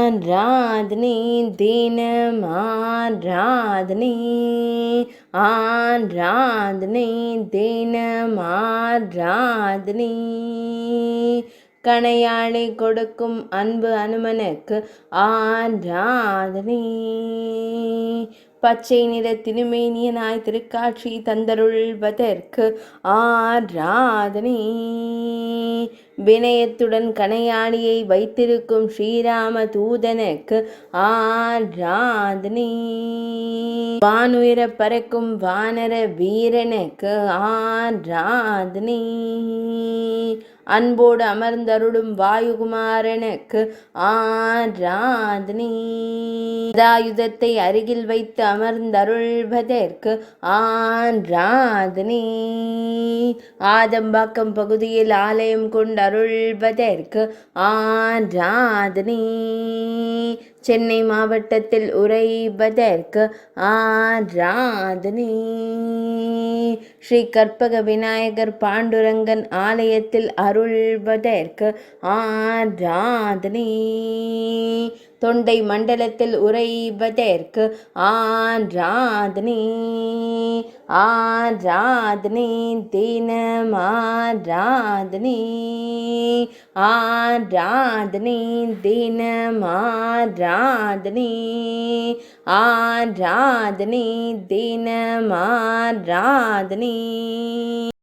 ஆராதனை தினம் ஆராதனை ஆராதனை தினம் ஆராதனை கணையாளை கொடுக்கும் அன்பு அனுமனுக்கு ஆராதனை பச்சை நிற திருமேனியனாய் திருக்காட்சி தந்தருள்வதற்கு ஆராதனை வினயத்துடன் கணையாளியை வைத்திருக்கும் ஸ்ரீராம தூதனுக்கு ஆராதனை வானுயர பறக்கும் வானர வீரனுக்கு ஆராதனை அன்போடு அமர்ந்தருளும் வாயுகுமாரனுக்கு ஆராதனை ஆயுதத்தை அருகில் வைத்து அமர்ந்தருள்வதற்கு ஆராதனை ஆதம்பாக்கம் பகுதியில் ஆலயம் கொண்டருள்வதற்கு ஆராதனை சென்னை மாவட்டத்தில் உறைவதற்கு ஆராதனை ஸ்ரீ கற்பக விநாயகர் பாண்டுரங்கன் ஆலயத்தில் அருள்வதற்கு ஆராதனை தொண்டை மண்டலத்தில் உறைவதற்கு ஆராதனை ஆராதனை தினம் ஆராதனை ஆராதனை தினம் ஆராதனை ஆராதனை தினம் ஆராதனை